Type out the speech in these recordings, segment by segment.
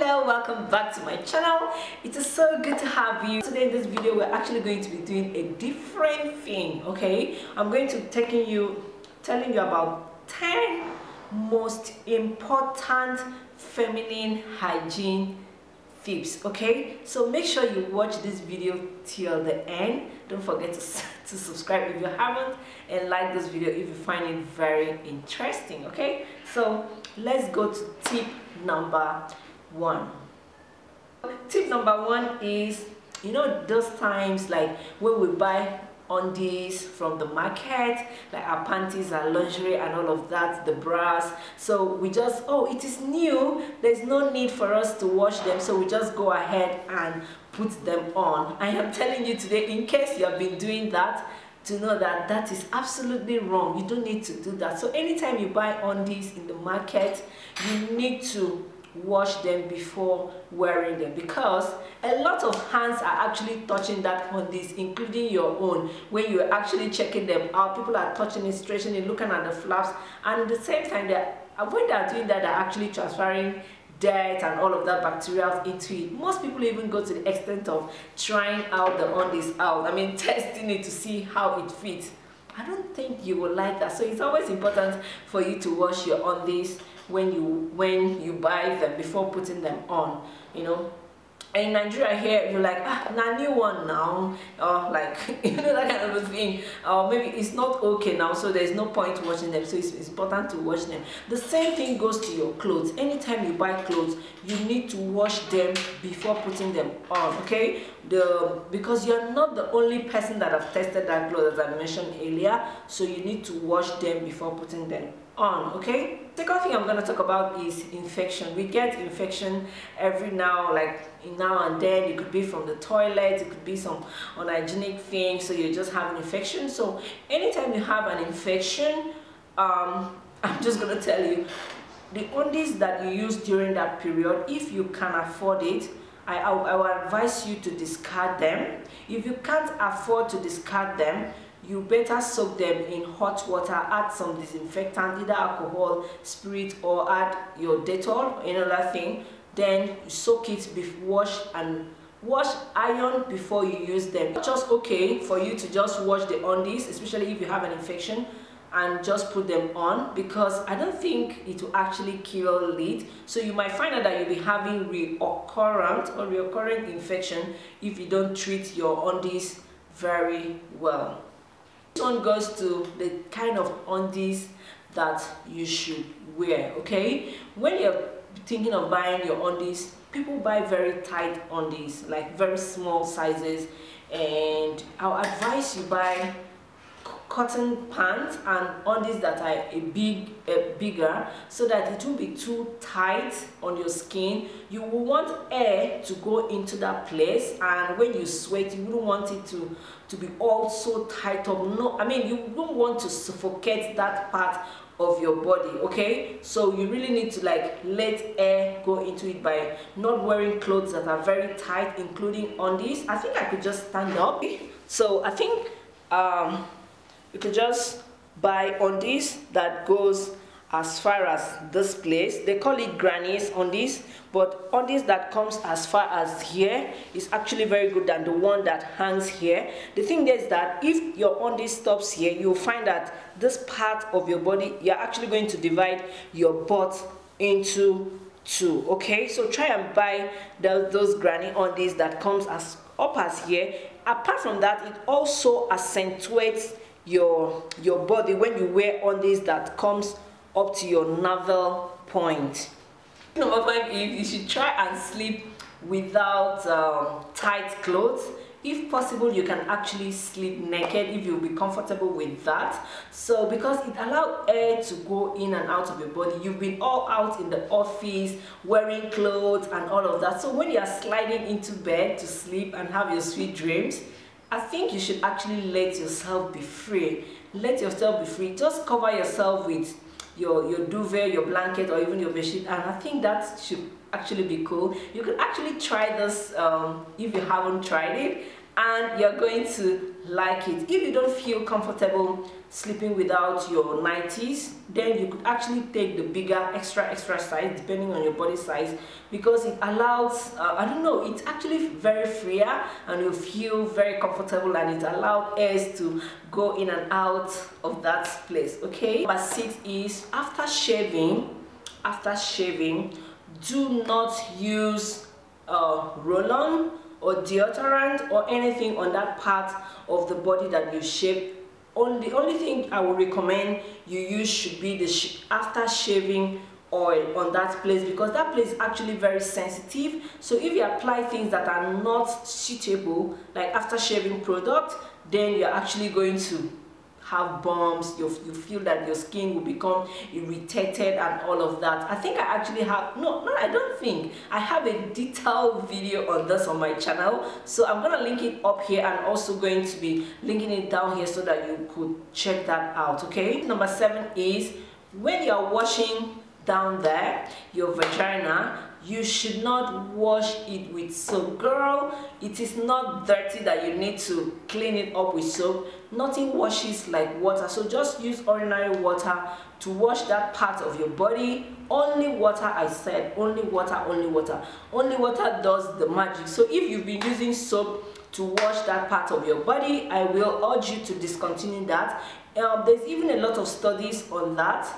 Hello, welcome back to my channel. It is so good to have you. Today in this video we're actually going to be doing a different thing. Okay, I'm going to telling you about 10 most important feminine hygiene tips. Okay, so make sure you watch this video till the end. Don't forget to subscribe if you haven't, and like this video if you find it very interesting. Okay, so let's go to tip number 1. Tip number 1 is, you know, those times like when we buy undies from the market, like our panties, our lingerie and all of that, the bras, so we just, oh, it is new, there's no need for us to wash them, so we just go ahead and put them on. I am telling you today, in case you have been doing that, to know that that is absolutely wrong. You don't need to do that. So anytime you buy undies in the market, you need to wash them before wearing them, because a lot of hands are actually touching that undies, including your own. When you're actually checking them out, people are touching it, stretching it, looking at the flaps, and at the same time when they're doing that, they're actually transferring dirt and all of that bacteria into it. Most people even go to the extent of trying out the undies out, I mean testing it to see how it fits. I don't think you will like that. So it's always important for you to wash your undies when you buy them before putting them on, you know. In Nigeria here, you're like, na new one now, or like, you know, that kind of a thing, or maybe it's not okay now, so there's no point washing them. So it's important to wash them. The same thing goes to your clothes. Anytime you buy clothes, you need to wash them before putting them on. Okay, because you're not the only person that have tested that clothes, as I mentioned earlier, so you need to wash them before putting them on. Okay, second thing I'm going to talk about is infection. We get infection every now and then. It could be from the toilet, it could be some unhygienic thing, so you just have an infection. So anytime you have an infection, I'm just going to tell you, the undies that you use during that period, if you can afford it, I will advise you to discard them. If you can't afford to discard them, you better soak them in hot water, add some disinfectant, either alcohol, spirit, or add your Dettol, another thing. Then soak it, wash, iron before you use them. It's just okay for you to just wash the undies, especially if you have an infection, and just put them on, because I don't think it will actually kill it. So you might find out that you'll be having recurrent infection if you don't treat your undies very well. This one goes to the kind of undies that you should wear. Okay, when you're thinking of buying your undies, people buy very tight undies, like very small sizes, and I'll advise you buy cotton pants and undies that are bigger, so that it won't be too tight on your skin. You will want air to go into that place, and when you sweat, you wouldn't want it to be all so tight up. No, I mean, you don't want to suffocate that part of your body. Okay, so you really need to like let air go into it by not wearing clothes that are very tight, including undies. I think I could just stand up, so I think you could just buy undies that goes as far as this place. They call it grannies undies, but undies that comes as far as here is actually very good than the one that hangs here. The thing is that if your undies stops here, you'll find that this part of your body, you're actually going to divide your butt into two. Okay, so try and buy those granny undies that comes as up as here. Apart from that, it also accentuates your body when you wear undies that comes up to your navel point. Number 5 is you should try and sleep without tight clothes. If possible, you can actually sleep naked if you'll be comfortable with that. So because it allows air to go in and out of your body. You've been all out in the office wearing clothes and all of that, so when you are sliding into bed to sleep and have your sweet dreams, I think you should actually let yourself be free. Let yourself be free. Just cover yourself with your duvet, your blanket, or even your bedsheet, and I think that should actually be cool. You could actually try this if you haven't tried it, and you're going to like it. If you don't feel comfortable sleeping without your nighties, then you could actually take the bigger extra size depending on your body size, because it allows I don't know, it's actually very freer and you feel very comfortable, and it allows airs to go in and out of that place. Okay, number 6 is after shaving, do not use roll-on or deodorant or anything on that part of the body that you shave. The only thing I would recommend you use should be the after shaving oil on that place, because that place is actually very sensitive. So if you apply things that are not suitable, like after shaving product, then you're actually going to have bumps. You feel that your skin will become irritated and all of that. I think I actually have I don't think I have a detailed video on this on my channel, so I'm gonna link it up here, and also going to be linking it down here so that you could check that out. Okay, number 7 is when you're washing down there your vagina, you should not wash it with soap. Girl, it is not dirty that you need to clean it up with soap. Nothing washes like water, so just use ordinary water to wash that part of your body. Only water, I said, only water, only water. Only water does the magic. So if you've been using soap to wash that part of your body, I will urge you to discontinue that. There's even a lot of studies on that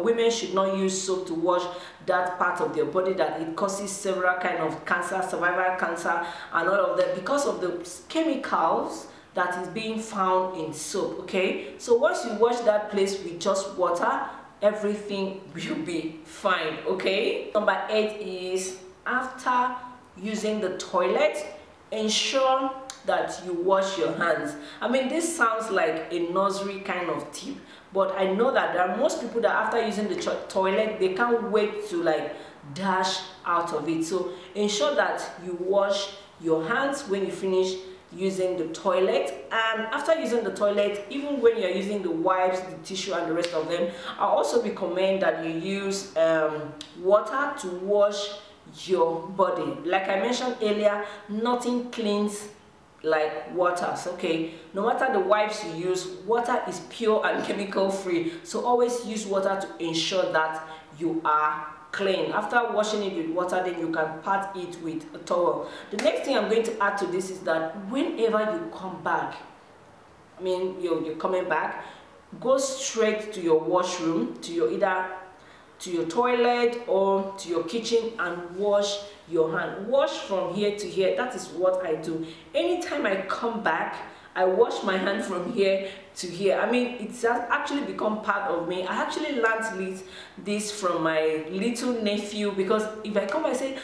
women should not use soap to wash that part of their body, that it causes several kind of cancer, cervical cancer and all of that, because of the chemicals that is being found in soap. Okay, so once you wash that place with just water, everything will be fine. Okay, number 8 is after using the toilet, ensure that you wash your hands. I mean, this sounds like a nursery kind of tip, but I know that there are most people that after using the toilet, they can't wait to like dash out of it. So ensure that you wash your hands when you finish using the toilet. And after using the toilet, even when you're using the wipes, the tissue and the rest of them, I also recommend that you use water to wash your body. Like I mentioned earlier, nothing cleans like waters. Okay, no matter the wipes you use, water is pure and chemical free, so always use water to ensure that you are clean. After washing it with water, then you can pat it with a towel. The next thing I'm going to add to this is that whenever you come back, I mean you're coming back, go straight to your washroom, to your toilet or to your kitchen, and wash your hand. Wash from here to here. That is what I do. Anytime I come back, I wash my hand from here to here. I mean, it's actually become part of me. I actually learned this from my little nephew, because if I come and say,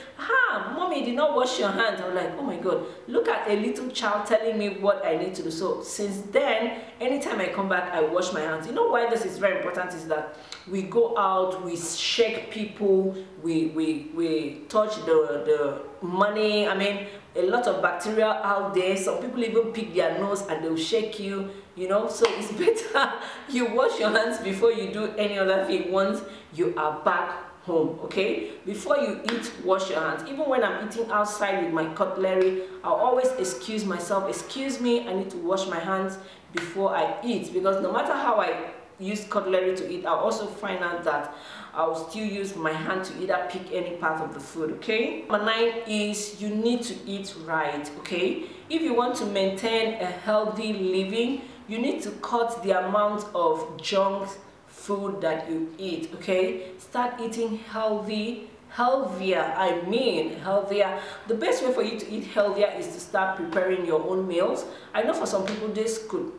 mommy did not wash your hands, I'm like, oh my god, look at a little child telling me what I need to do. So since then, anytime I come back, I wash my hands. You know why this is very important is that we go out, we shake people, we touch the money. I mean, a lot of bacteria out there. Some people even pick their nose and they'll shake you, you know. So it's better you wash your hands before you do any other thing once you are back home. Okay, before you eat, wash your hands. Even when I'm eating outside with my cutlery, I'll always excuse myself, excuse me, I need to wash my hands before I eat, because no matter how I use cutlery to eat, I'll also find out that I'll still use my hand to either pick any part of the food. Okay, number 9 is you need to eat right. Okay, if you want to maintain a healthy living, you need to cut the amount of junk food that you eat. Okay, start eating healthy, healthier. I mean healthier. The best way for you to eat healthier is to start preparing your own meals. I know for some people this could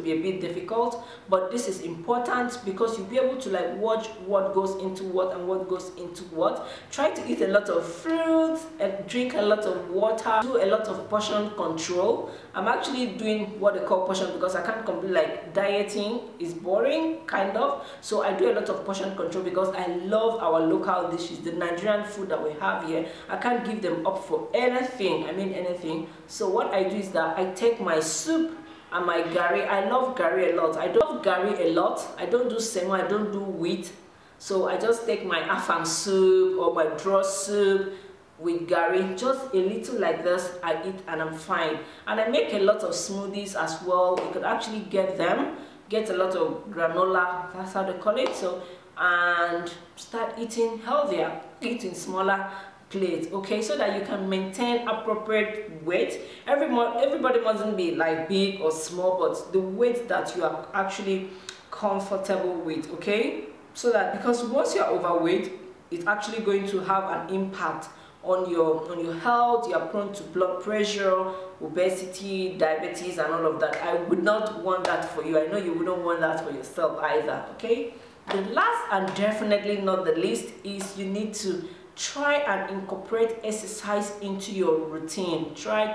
be a bit difficult, but this is important because you'll be able to like watch what goes into what and what goes into what. Try to eat a lot of fruits and drink a lot of water. Do a lot of portion control. I'm actually doing what they call portion because I can't complete, like dieting is boring kind of, so I do a lot of portion control because I love our local dishes, the Nigerian food that we have here. I can't give them up for anything. I mean anything. So what I do is that I take my soup and my gari. I love gari a lot. I don't love gari a lot. I don't do semo, I don't do wheat. So I just take my afang soup or my draw soup, with Gary, just a little like this, I eat and I'm fine. And I make a lot of smoothies as well. You could actually get them, get a lot of granola, that's how they call it. So, and start eating healthier, eating smaller plates, okay, so that you can maintain appropriate weight. Everybody mustn't be like big or small, but the weight that you are actually comfortable with, okay, so that, because once you're overweight, it's actually going to have an impact on your health. You're prone to blood pressure, obesity, diabetes, and all of that. I would not want that for you. I know you wouldn't want that for yourself either, okay. The last and definitely not the least is you need to try and incorporate exercise into your routine. Try.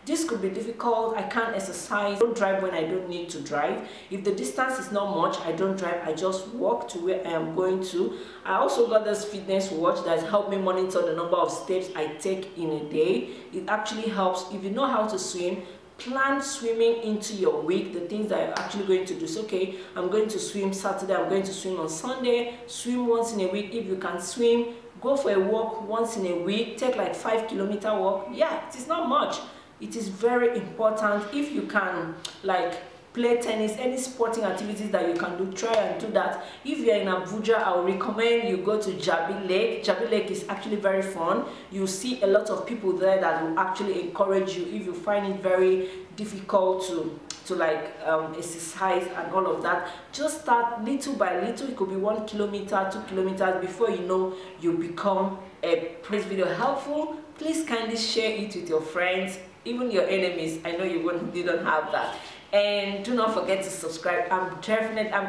This could be difficult. I can't exercise. I don't drive when I don't need to drive. If the distance is not much, I don't drive. I just walk to where I am going to. I also got this fitness watch that helps me monitor the number of steps I take in a day. It actually helps. If you know how to swim, plan swimming into your week, the things that you're actually going to do. So, okay, I'm going to swim Saturday, I'm going to swim on Sunday. Swim once in a week. If you can swim, go for a walk once in a week. Take like 5-kilometer walk. Yeah, it is not much. It is very important. If you can like play tennis, any sporting activities that you can do, try and do that. If you're in Abuja, I would recommend you go to Jabi Lake. Jabi Lake is actually very fun. You see a lot of people there that will actually encourage you if you find it very difficult to like exercise and all of that. Just start little by little. It could be 1 kilometer, 2 kilometers. Before you know, you become a this video helpful. Please kindly share it with your friends, even your enemies. I know you don't have that. And do not forget to subscribe. I'm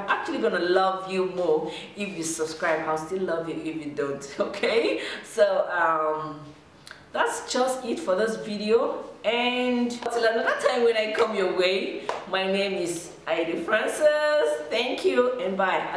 actually gonna love you more if you subscribe. I'll still love you if you don't, okay? So that's just it for this video, and till another time when I come your way. My name is Heidi Francis. Thank you and bye.